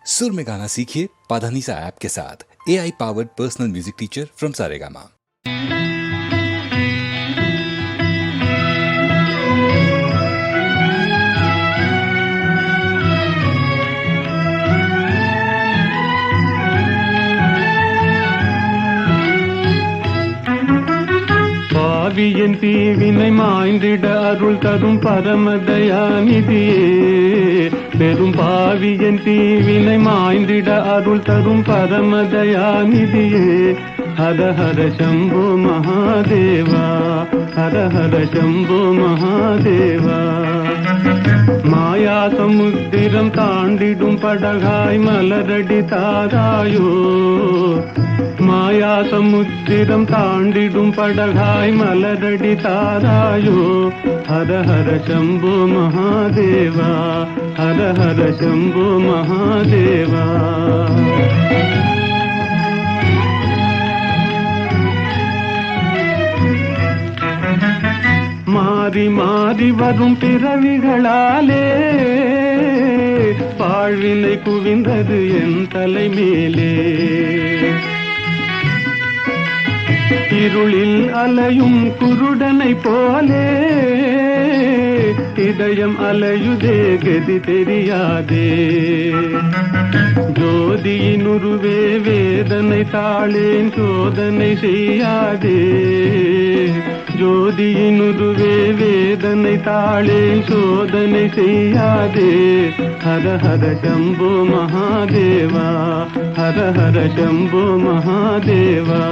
सुर में गाना सीखिए पाधानीसा ऐप के साथ। AI powered personal music teacher from Saregama. பாவியன் தீவினை மாய்ந்திட அருள் தரும் பரமதயாநிதியே, பெரும் பாவியன் தீவினை மாய்ந்திட அருள் தரும் பரமதயாநிதியே. ஹர ஹர சம்போ மகாதேவா, ஹர ஹர சம்போ மகாதேவா. மாயா சமுத்திரம் தாண்டிடும் படகாய் மலரடி தாராயோ, மாயா சமுத்திரம் தாண்டிடும் படகாய் மலரடி தாராயோ. ஹர ஹர சம்போ மகாதேவா, ஹர ஹர சம்போ மகாதேவா. மாறி மாறி வரும் பிறவிகளாலே பாழ்வினை குவிந்தது என் தலை மேலே. இருளில் அலையும் குருடனை போலே இதயம் அலையுதே, கதி தெரியாதே. ஜோதியினுருவே வேதனை தாளேன் சோதனை செய்யாதே, ஜோதியினுருவே வேதனை தாளேன் சோதனை செய்யாதே. ஹர ஹர சம்போ மகாதேவா, ஹர ஹர சம்போ மகாதேவா.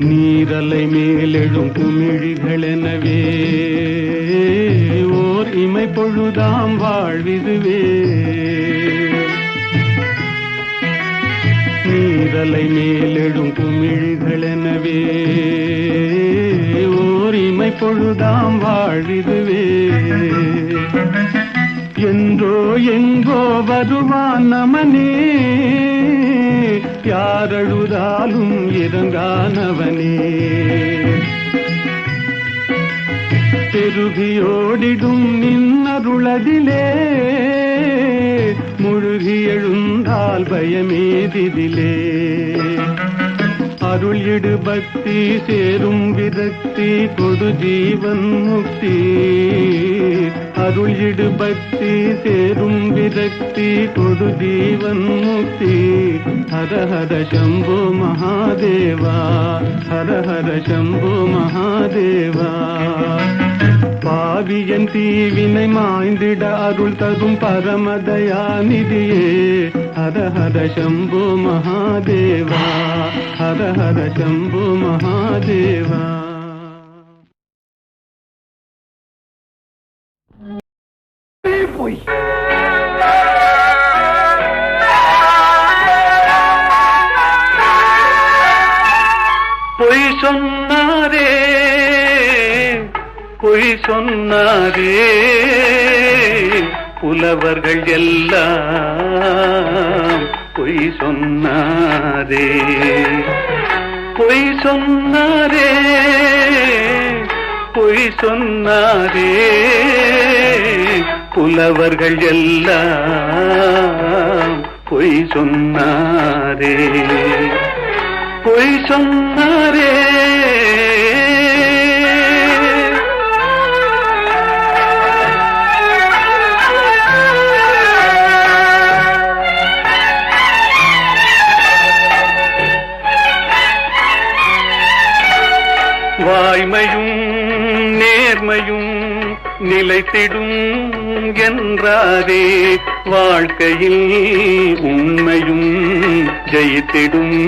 நீரலை மேலெழும் குமிழிகளெனவே ஓர் இமை பொழுதாம் வாழ்விதுவே. நீரலை மேலெழும் குமிழிகளெனவே ஓர் இமை பொழுதாம் வாழ்விதுவே. என்றோ எங்கோ வருவான் நமனே, யாரழுதாலும் இறங்கானவனே. பெருகியோடிடும் நின்னருளதிலே முழுகி எழுந்தால் பயமேதிதிலே. அருள் இடு பக்தி சேரும் விரக்தி கொடு ஜீவன் முக்தி. அருள் இடு பக்தி சேரும் விரக்தி கொடு ஜீவன் முக்தி. ஹர ஹர சம்போ மகாதேவா, ஹர ஹர சம்போ மகாதேவா. பாவியன் தீவினை மாய்ந்திட அருள் தரும் பரமதயாநிதியே. ஹர ஹர சம்போ மகாதேவா, ஹர ஹர சம்போ மகாதேவா. பொய் சொன்னாரே, பொய் சொன்னாரே புலவர்கள் எல்லாம் பொய் சொன்னாரே. பொய் சொன்னாரே, பொய் சொன்னாரே புலவர்கள் எல்லாம் பொய் சொன்னாரே, பொய் சொன்னாரே. வாய்மையும் நேர்மையும் நிலைத்திடும் என்றாரே, வாழ்க்கையில் உண்மையும் ஜெயித்திடும்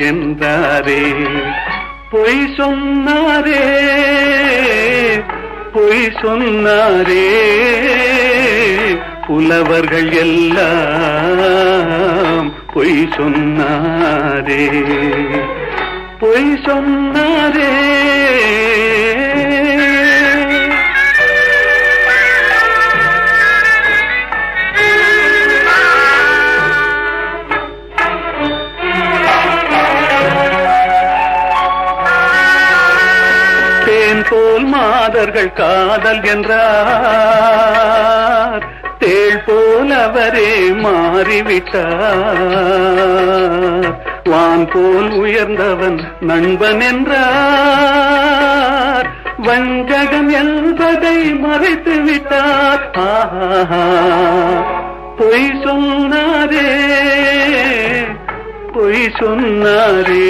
என்றாரே. பொய் சொன்னாரே, பொய் சொன்னாரே புலவர்கள் எல்லாம் பொய் சொன்னாரே, பொய் சொன்னாரே. மாதர்கள் காதல் என்றார், தேள் போல் அவரே மாறிவிட்டார். வான் போல் உயர்ந்தவன் நண்பன் என்றார், வஞ்சகம் என்பதை மறைத்து விட்டார். பொய் சொன்னாரே, பொய் சொன்னாரே,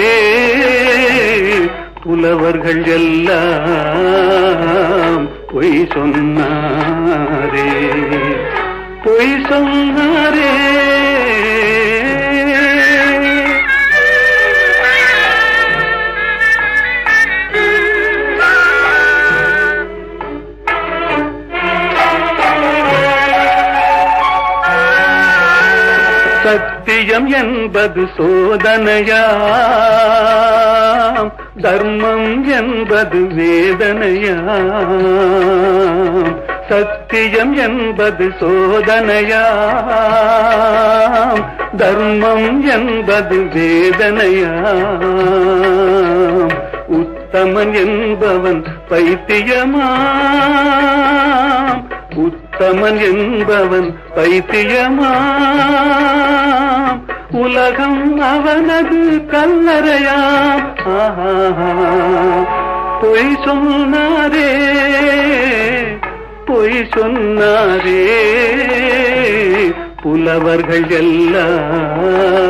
புலவர்கள் எல்லாம் பொய் சொன்னாரே, பொய் சொன்னாரே. சத்தியம் என்பது சோதனையாம், தர்மம் என்பது வேதனையாம். சத்தியம் என்பது சோதனையாம், தர்மம் என்பது வேதனையாம். உத்தமன் என்பவன் பைத்தியமாம், உத்தமன் என்பவன் பைத்தியமாம். உலகம் அவனது கல்லறையாம். பொய் சொன்னாரே, பொய் சொன்னாரே, புலவர்கள் எல்லாம்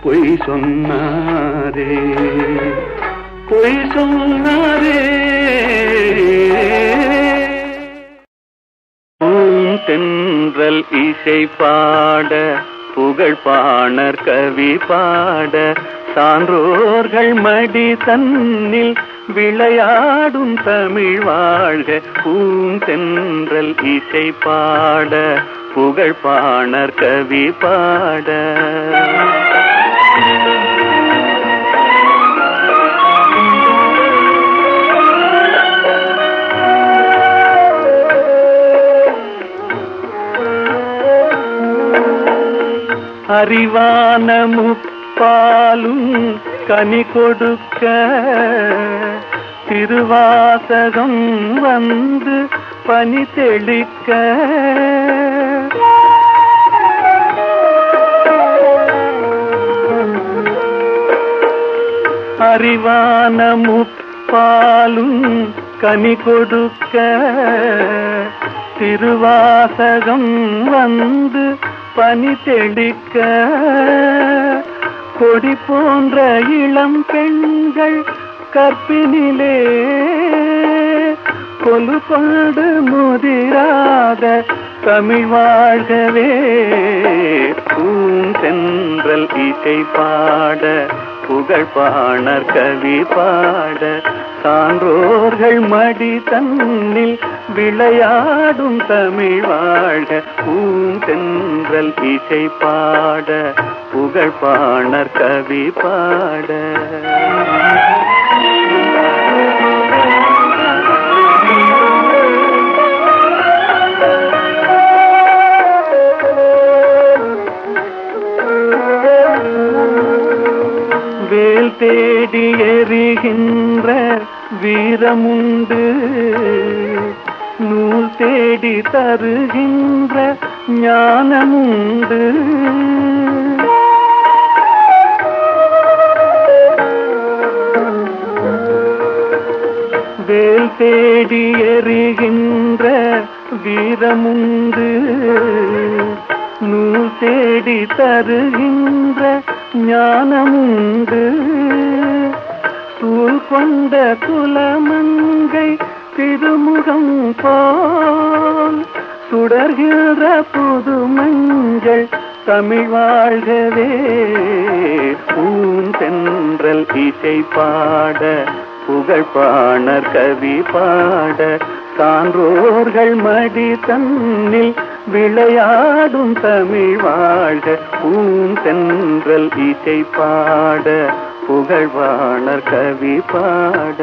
பொய் சொன்னாரே, பொய் சொன்னாரே. தென்றல் இசை பாட, புகழ் பாணர் கவி பாட, சான்றோர்கள் மடி தன்னில் விளையாடும் தமிழ் வாழ்க. பூந்தென்றல் இசை பாட, புகழ் பாணர் கவி பாட. அறிவான முப்பாலும் கனி கொடுக்க, திருவாசகம் வந்து பனி தெளிக்க. அறிவான முப்பாலும் கனி கொடுக்க, திருவாசகம் வந்து பனி தெளிக்க. கொடி போன்ற இளம் பெண்கள் கற்பினிலே, கொலு கொண்டு முதிராத தமிழ் வாழ்கவே. பூந்தென்றல் இசை பாட, புகழ் பாணர் கவி பாட, சான்றோர்கள் மடி தன்னில் விளையாடும் தமிழ் வாழ்க. பூந்தென்றல் இசை பாட, புகழ் பாணர் கவி பாட. வேல் தேடி எறிகின்ற வீரமுண்டு, நூல் தேடி தருகின்ற ஞானமுண்டு. வேல் தேடி எறிகின்ற வீரமுண்டு, நூல் தேடி தருகின்ற ஞானமுண்டு. சூழ் கொண்ட குலமங்கை திருமுகம் போல் சுடர்கின்ற புது மஞ்சள் தமிழ் வாழ்கவே. பூந்தென்றல் இசை பாட, புகழ் பாணர் கவி பாட, சான்றோர்கள் மடி தன்னில் விளையாடும் தமிழ் வாழ்க. பூந்தென்றல் இசை பாட, புகழ் பாணர் கவி பாட.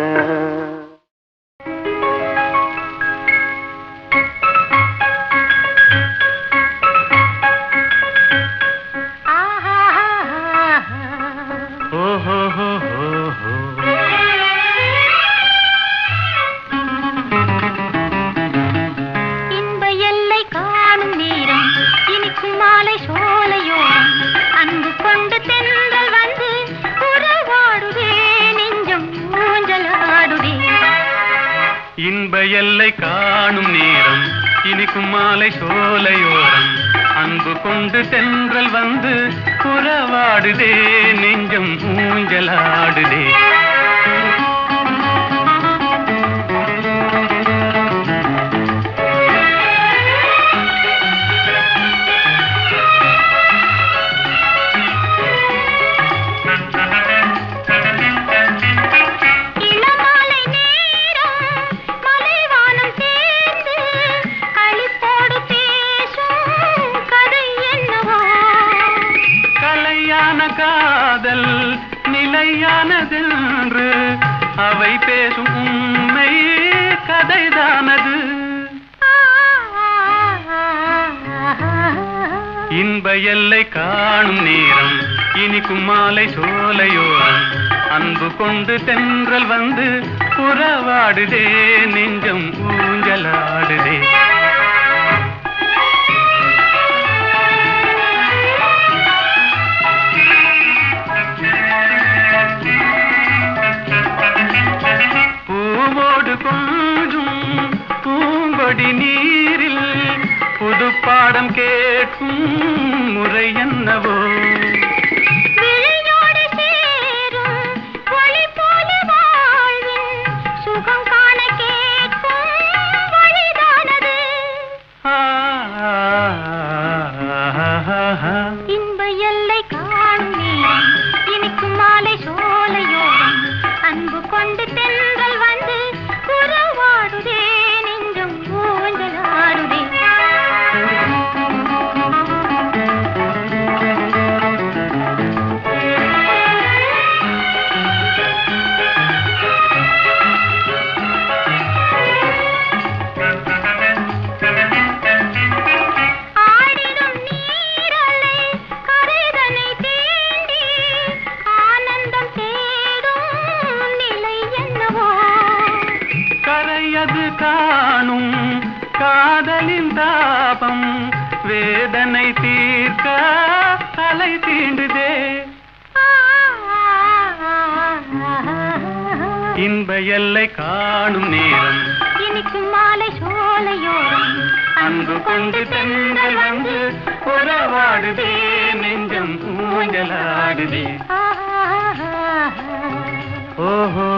எல்லை காணும் நேரம் இனிக்கும் மாலை சோலையோரம் அன்பு கொண்டு தென்றல் வந்து புறவாடுதே நெஞ்சம் ஊஞ்சலாடுதே காதல் நிலையானதென்று அவை பேசும் உண்மை கதைதானது இன்ப எல்லை காணும் நேரம் இனிக்கும் மாலை சோலையோரம் அன்பு கொண்டு தென்றல் வந்து புறவாடுதே நெஞ்சம் ஊஞ்சலாடுதே கொஞ்சும் பூங்கொடி நீரில் புது பாடம் கேட்கும் முறை என்னவோ சுகம் காண கேட்கும் வழிதானது இன்ப எல்லை காணும் நேரம் இனிக்கும் மாலை சோலையோரம் அன்பு கொண்டு தென்றல் வந்து புறவாடுதே நெஞ்சம் ஊஞ்சலாடுதே ஆடிடும் நீரலை கரைதனை தேடி ஆனந்தம் தேடும் நிலை என்னவோ கரையது காணும் காதலின் தாபம் வேதனை தீர்க்க தலை தீண்டுதே இன்ப எல்லை காணும் நேரம் இனிக்கும் மாலை சோலையோரம் அன்பு கொண்டு தென்றல் வந்து உறவாடுதே நெஞ்சம் ஊஞ்சலாடுதே ஓஹோ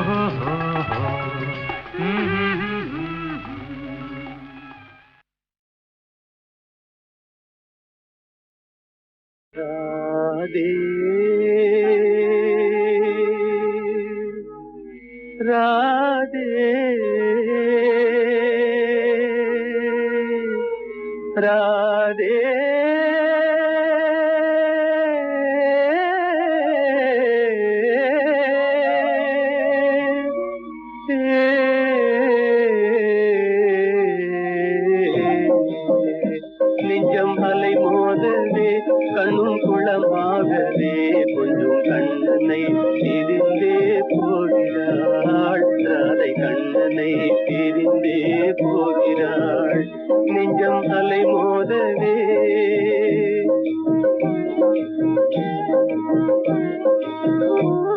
ராதே ராதே ராதே நெஞ்சம் அலை மோதவே கண்ணும் குளமாகவே கொஞ்சம் கண்ணனை பிரிந்தே போகிறாள் ராதை கண்ணனை பிரிந்தே போகிறாள் நெஞ்சம் அலை மோதவே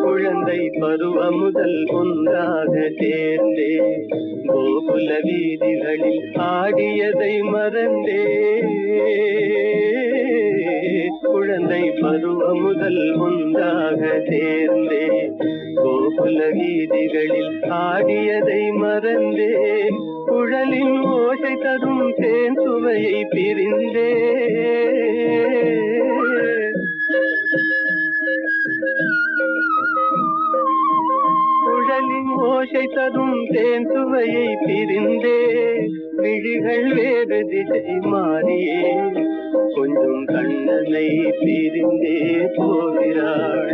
குழந்தை பருவம் முதல் ஒன்றாக சேர்ந்தே கோகுல வீதிகளில் ஆடியதை மறந்தே குழந்தை பருவம் முதல் ஒன்றாக சேர்ந்தே கோகுல வீதிகளில் ஆடியதை மறந்தே குழலின் ஓசை தரும் தேன் சுவையை பிரிந்தே குழலின் ஓசை தரும் தேன் சுவையை பிரிந்தே விழிகள் வேறு திசை மாறியே கொஞ்சம் கண்ணனை பிரிந்தே போகிறாள்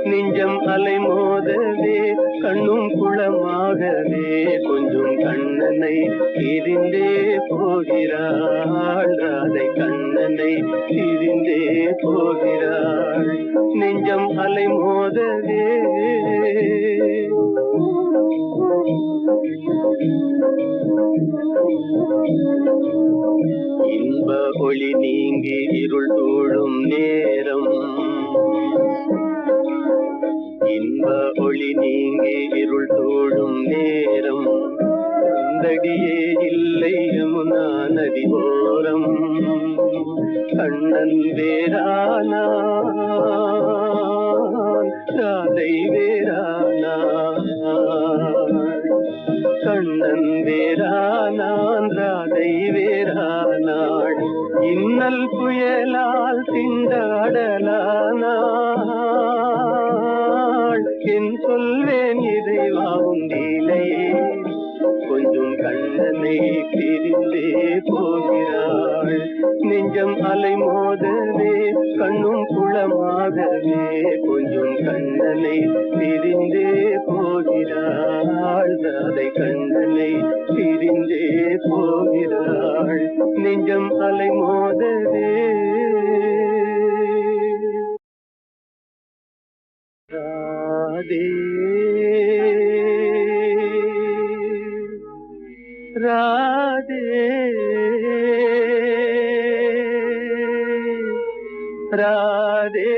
நெஞ்சம் அலை மோதவே கண்ணும் குளமாகவே கொஞ்சம் கண்ணனை பிரிந்தே போகிறாள் ராதை கண்ணனை பிரிந்தே போகிறாள் நெஞ்சம் அலை மோதவே இன்ப ஒளி நீங்கி இருள் சூழும் நேரம் இன்ப ஒளி நீங்கி இருள் சூழும் நேரம் அந்தடியை இன்னல் புயலால் திண்டாடலானாள். என் சொல்வேன் இறைவாவும் லீலையே, கொஞ்சம் கண்ணனை பிரிந்தே போகிறாள். நெஞ்சம் அலை மோதவே கண்ணும் குளமாகவே, கொஞ்சம் கண்ணனை பிரிந்தே போகிறாள். ராதை கண்ணனை பிரிந்தே போகிறாள். நெஞ்சம் அலை மோதவே ராதே ராதே ராதே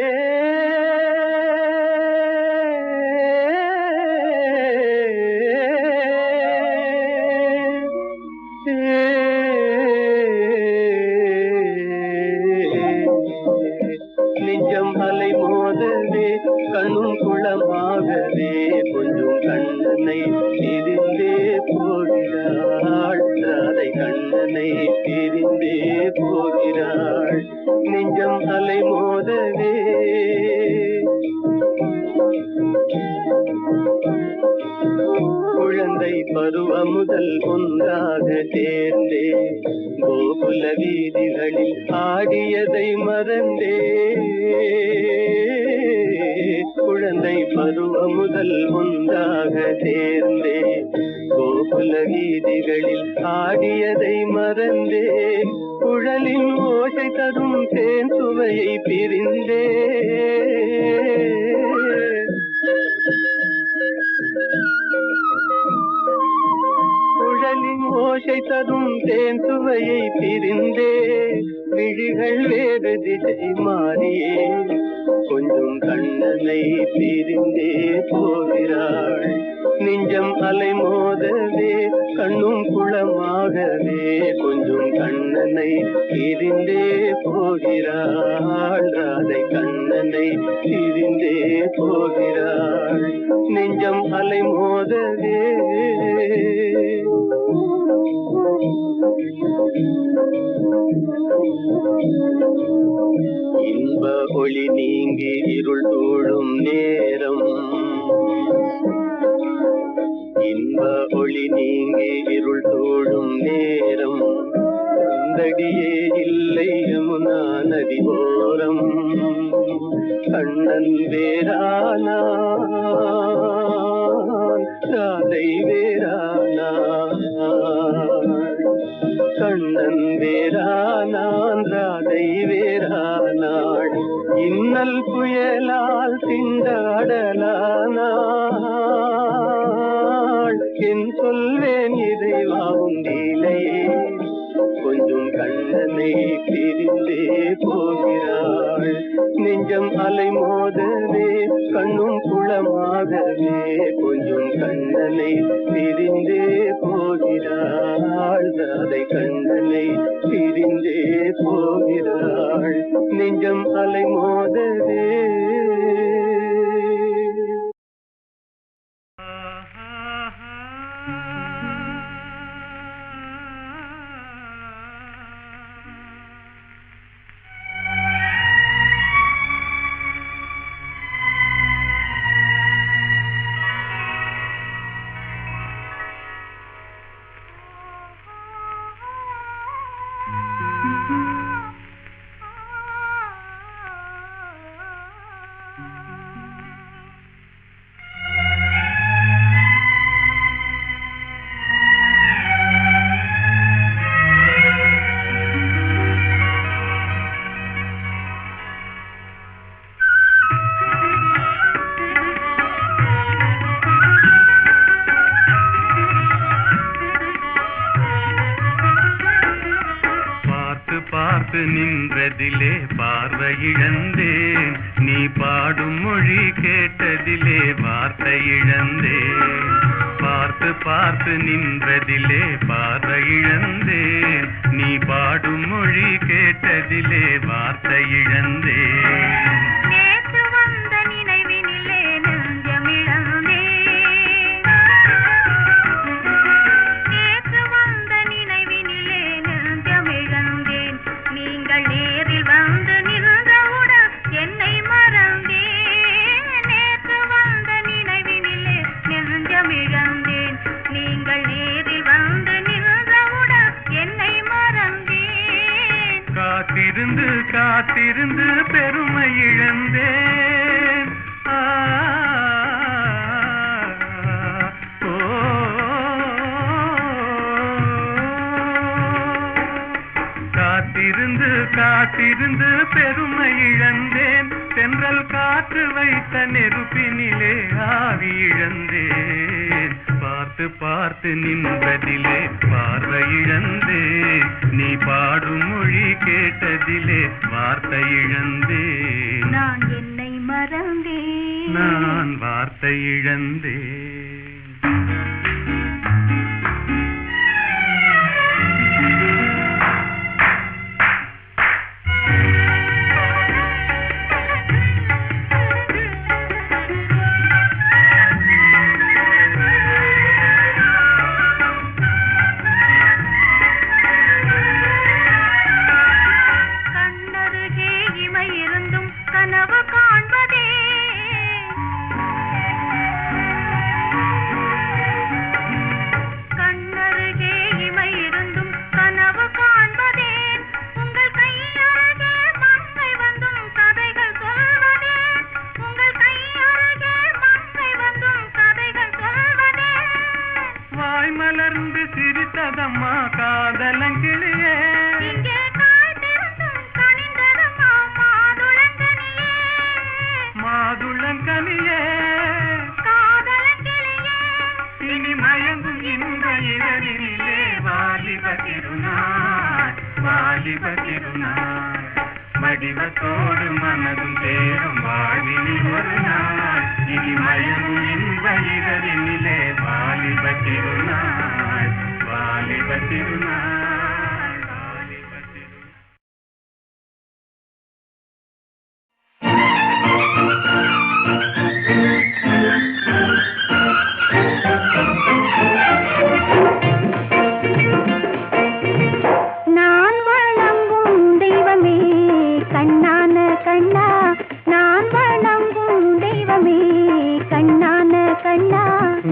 நெஞ்சம் அலை மோதவே கண்ணும் குளமாகவே, கொஞ்சம் கண்ணனை பிரிந்தே போகிறாள். ராதை கண்ணனை பிரிந்தே போகிறாள். நெஞ்சம் அலை மோதவே குழந்தை பருவம் முதல் ஒன்றாக சேர்ந்தே, கோகுல வீதிகளில் ஆடியதை மறந்தே. குழந்தை பருவம் முதல் ஒன்றாக சேர்ந்தே, கோகுல வீதிகளில் ஆடியதை மறந்தே. குழலின் ஓசை தரும் தேன் சுவையை பிரிந்தே. குழலின் ஓசை தரும் தேன் சுவையை பிரிந்தே. விழிகள் வேறு திசை மாறியே, கொஞ்சம் கண்ணனை பிரிந்தே போகிறாள். நெஞ்சம் அலை மோதவே கண்ணும் குளமாகவே, கொஞ்சம் கண்ணனை பிரிந்தே போகிறாள். ராதை கண்ணனை பிரிந்தே போகிறாள். நெஞ்சம் அலை மோதவே இன்ப ஒளி நீங்கி இருள் சூழும் நேரம், இன்ப ஒளி நீங்கி இருள் சூழும் நேரம். கண்டடியே இல்லை யமுனா நதி ஓரம், கண்ணன் வேறானான் ராதை வேறானான். கண்ணன் வேறானான் ராதை வேறானாள். இன்னல் புயலால் திண்டாடலானாள். என் சொல்வேன் இறைவாவும் லீலையே, கொஞ்சம் கண்ணனை பிரிந்தே போகிறாள். நெஞ்சம் அலை மோதவே கண்ணும் குளமாகவே, கொஞ்சம் கண்ணனை பிரிந்தே போகிறாள். ராதை கண்ணனை பிரிந்தே போகிறாள். நெஞ்சம் அலை மோதவே பார்த்து நின்றதிலே பார்வை இழந்தேன், நீ பாடும் மொழி கேட்டதிலே வார்த்தை இழந்தேன். பார்த்து பார்த்து நின்றதிலே பார்வை இழந்தேன், நீ பாடும் மொழி கேட்டதிலே வார்த்தை இழந்தேன். நீங்கள் காத்திருந்து காத்திருந்து பெருமை இழந்தேன். காத்திருந்து காத்திருந்து பெருமை இழந்தேன். தென்றல் காற்று வைத்த நெருப்பினிலே ஆவி இழந்தேன். பார்த்து பார்த்து நின்றதிலே பார்வை இழந்தேன். நீ பாடும் மொழி கேட்டதிலே வார்த்தை இழந்தேன். நான் என்னை மறந்தேன். நான் வார்த்தை இழந்தேன். மலர்ந்து சிரித்ததம்மா காதலங்கிளியே. மாதுளங்கனியே இனி மயங்கும் இந்த இரவினிலே வாலிப திருநாள் வாலிப திருநாள். வடிவத்தோடு மனதும் தேரும் வாழ்வினில் ஒரு நாள். இனி மயங்கும் இந்த இரவினிலே வாலிப திருநாள் வாலிப திருநாள் வாலிப திருநாள்.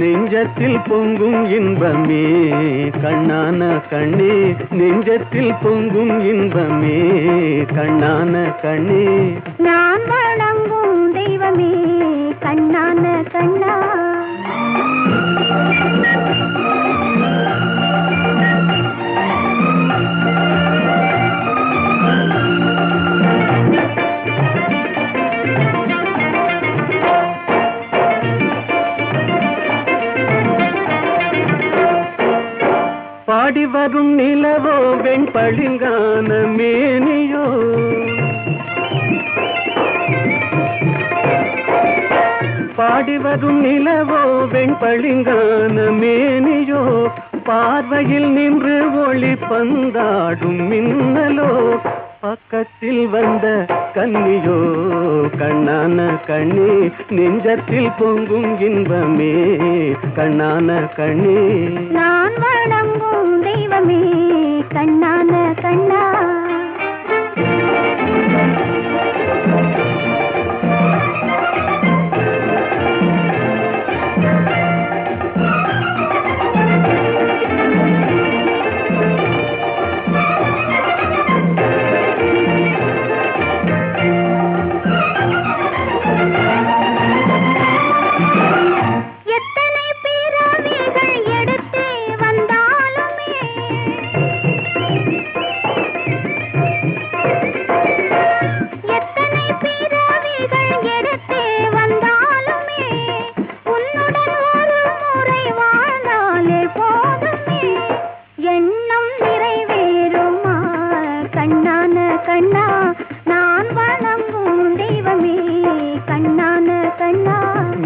நெஞ்சத்தில் பொங்கும் இன்பமே கண்ணான கண்ணே. நெஞ்சத்தில் பொங்கும் இன்பமே கண்ணான கண்ணே. நான் வணங்கும் தெய்வமே கண்ணான கண்ணா. பாடி வரும் நிலவோ வெண்பளிங்கான மேனியோ. பாடி வரும் நிலவோ வெண்பளிங்கான மேனியோ. பார்வையில் நின்று ஒளி பந்தாடும் மின்னலோ. பக்கத்தில் வந்த கன்னியோ கண்ணான கண்ணே. நெஞ்சத்தில் பொங்கும் இன்பமே கண்ணான கண்ணே. நான் வணங்கும் தெய்வமே கண்ணான கண்ணா.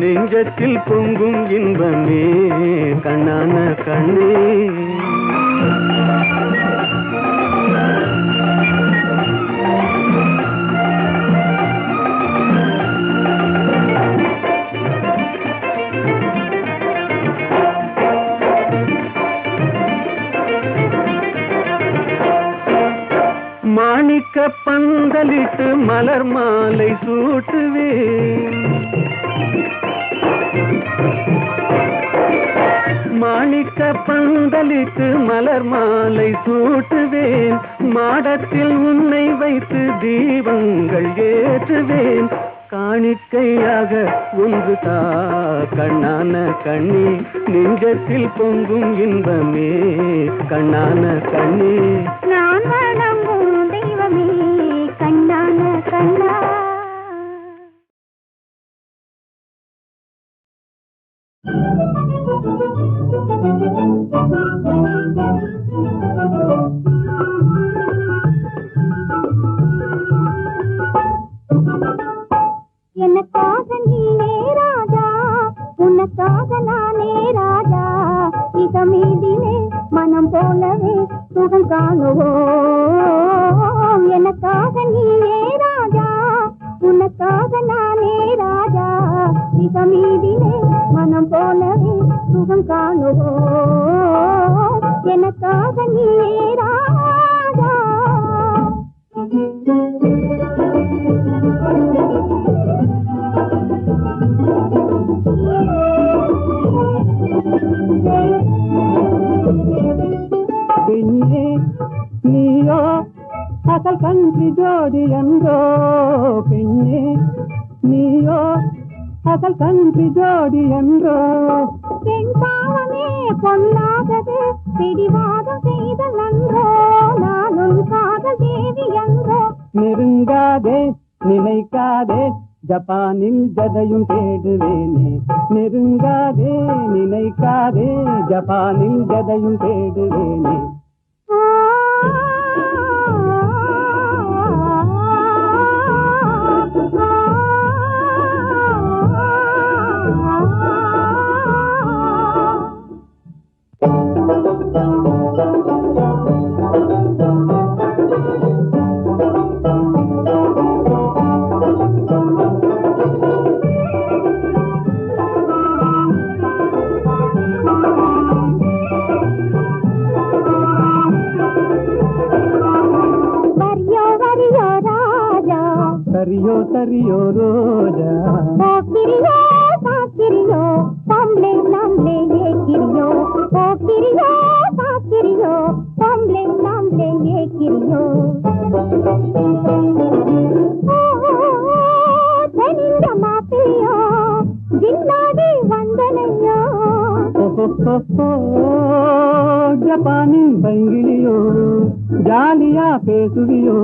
நெஞ்சத்தில் பொங்கும் இன்பமே கண்ணான கண்ணே. மாணிக்க பந்தலிட்டு மலர் மாலை சூட்டுவேன். மாணிக்க பந்தலிட்டு மலர் மாலை சூட்டுவேன். மாடத்தில் உன்னை வைத்து தீபங்கள் ஏற்றுவேன். காணிக்கையாக ஒன்று தா கண்ணான கண்ணி, நெஞ்சத்தில் பொங்கும் இன்பமே கண்ணான கண்ணி. நான் வணங்கும் தெய்வமே கண்ணான கண்ணா. எனக்காக நீனே ராஜா, உனக்காக நானே ராஜா. இதமீதிலே மனம் போலவே சுகம் காணுவோம். எனக்காக நீனே ராஜா, உனக்காக நானே ராஜா. இதமீதிலே மனம் போலவே சுகம் காணுவோம். எனக்காக நீனே ராஜா. பெண்ணே நீயோ அசல் கன்றி ஜோடி என்றோ, பெண்ணே நீயோ அசல் கன்றி ஜோடி என்றோ. பெண் பாவமே பொல்லாதது, பிடிவாதம் செய்தல் நன்றோ. நானும் காதல் தேவி என்றோ. நெருங்காதே நினைக்காதே, ஜப்பானில் ஜதையும் தேடுவேனே. நெருங்காதே நினைக்காதே, ஜப்பானில் ஜதையும் தேடுவேனே. சரியோ சரியோ ரோஜா, போக்கிரியோ சாக்கிரியோ, பொம்பளை நாம்ளே ஏக்கிரியோ. போக்கிரியோ சாக்கிரியோ, பொம்பளை நாம்ளே ஏக்கிரியோ. தெனிந்த மாப்பிள்ளையோ, ஜில்லாடி வந்தனையோ. ஜப்பானின் பைங்கிலியோ, ஜாலியா பேசுவியோ.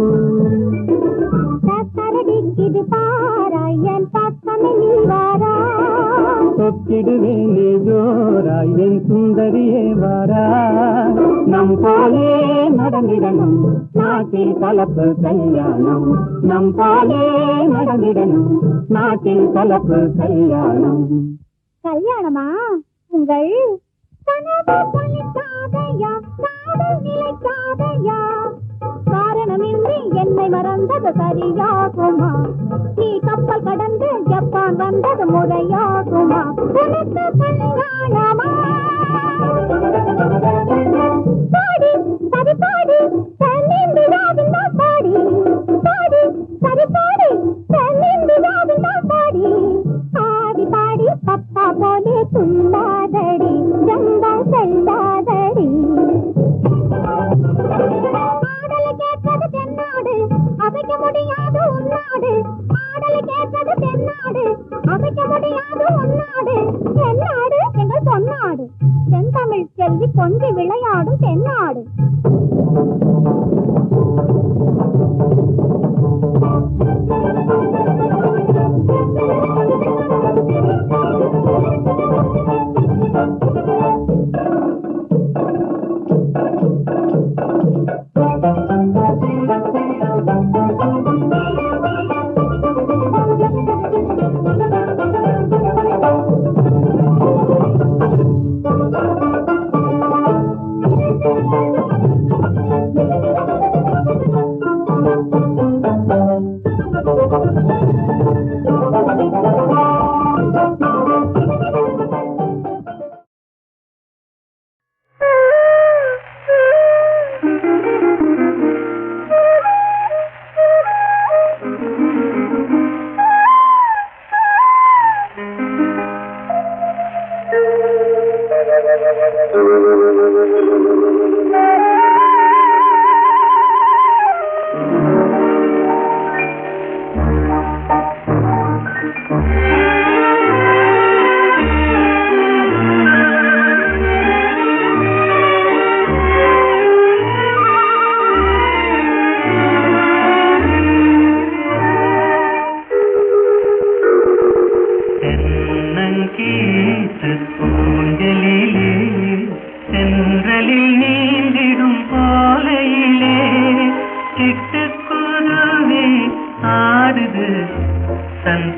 கரடிக்குது பாராயன் பக்கமே நீ வாரா. தொக்கிடுவேனே ஜோராய் என் சுந்தரியே வாரா. நம் போலே நடந்திடணும் நாட்டில் கலப்பு கல்யாணம். நம் போலே நடந்திடணும் நாட்டில் கலப்பு கல்யாணம். கல்யாணமா? உங்கள் கனவு பலிக்காதையா, காதல் நிலைக்காதையா. காரணமின்றி என்னை மறந்தது சரியாகுமா? நீ கப்பல் கடந்து ஜப்பான் வந்தது முறையாகுமா? உனக்கு கல்யாணமா? பாடி சரி பாடி தென்னிந்தியாவின் பாடி, பாடி சரி பாடி தென்னிந்தியாவின் பாடி. ஆடி பாடி பப்பா போலே துள்ளாதடி, ஜங்கம் செல்லாதடி. பாடலை கேட்பது தென்னாடு, அமைக்க முடியாது உன்னாடு. பாடலை கேட்பது தென்னாடு, அமைக்க முடியாது உன்னாடு. தென்னாடு எங்கள் பொன்னாடு, தென்தமிழ் செல்வி கொஞ்சி விளையாடும் தென்னாடு.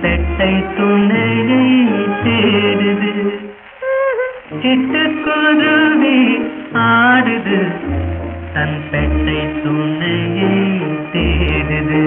பெட்டை துணையை தேடுது சிட்டுக்குருவி ஆடுது தன் பெட்டை துணையை தேடுது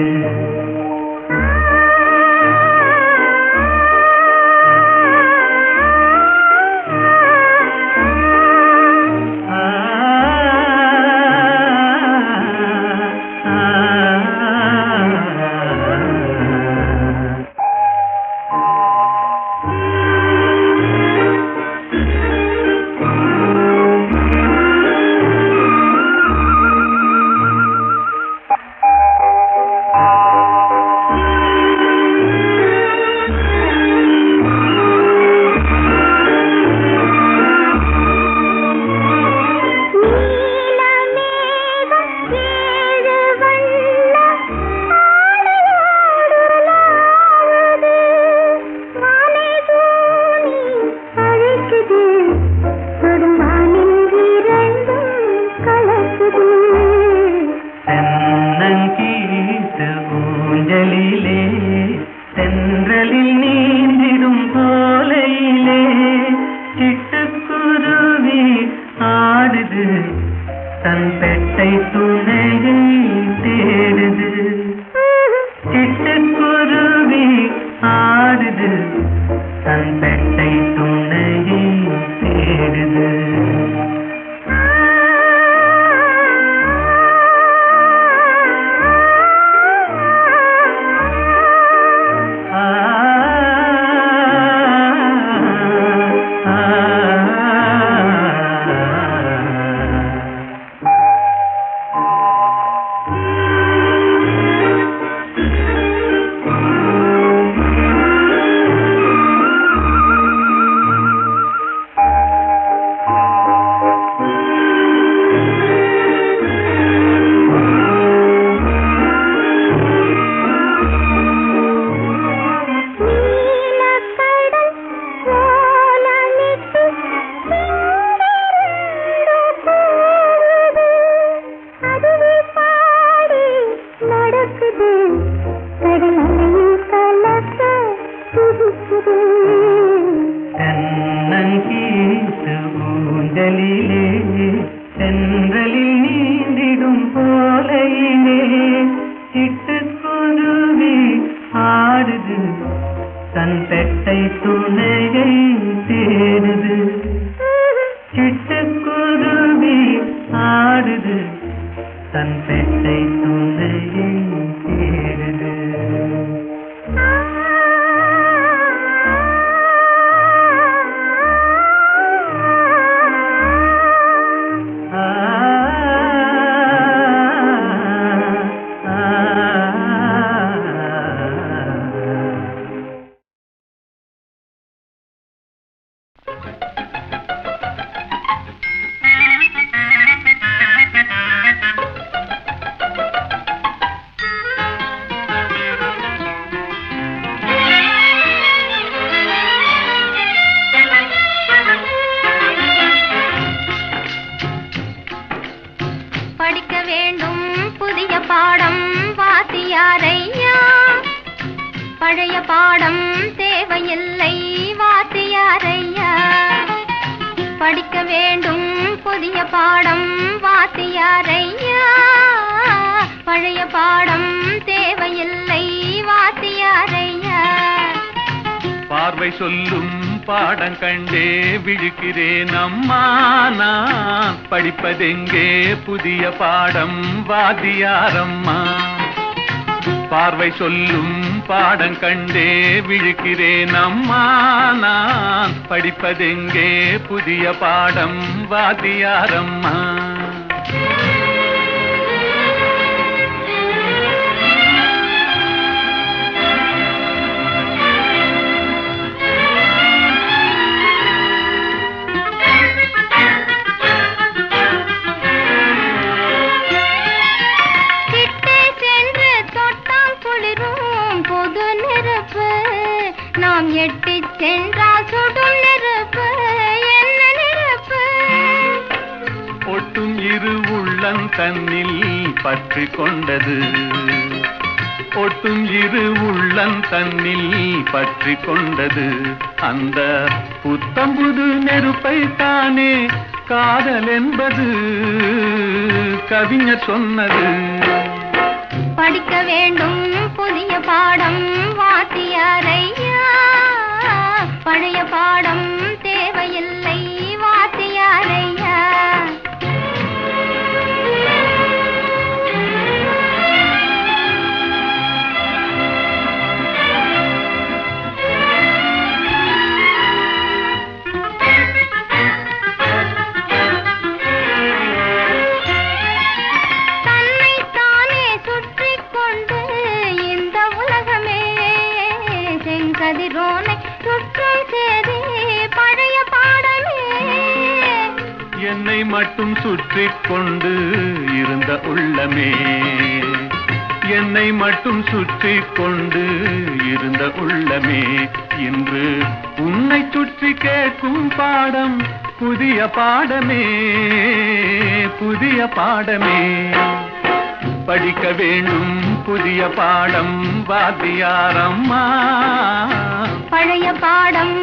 படிப்பதெங்கே புதிய பாடம் வாத்தியாரம்மா பார்வை சொல்லும் பாடம் கண்டே விழிக்கிறேன் அம்மா நான் படிப்பதெங்கே புதிய பாடம் வாத்தியாரம்மா ஒட்டும் இரு உள்ளம் தன்னில் பற்றி கொண்டது ஒட்டும் இரு உள்ளம் தன்னில் பற்றி கொண்டது அந்த புத்தம்புது நெருப்பை தானே காதல் என்பது கவிஞர் சொன்னது. படிக்க வேண்டும் புதிய பாடம் வாத்தியாரையா, பழைய பாடம் தேவையில்லை வாத்தியாரையா. கதிரோனை சுற்றும் சேதி பழைய பாடமே. என்னை மட்டும் சுற்றி கொண்டு இருந்த உள்ளமே, என்னை மட்டும் சுற்றி கொண்டு இருந்த உள்ளமே, இன்று உன்னை சுற்றி கேட்கும் பாடம் புதிய பாடமே, புதிய பாடமே. படிக்க வேண்டும் புதிய பாடம் வாத்தியாரம்மா, பழைய பாடம்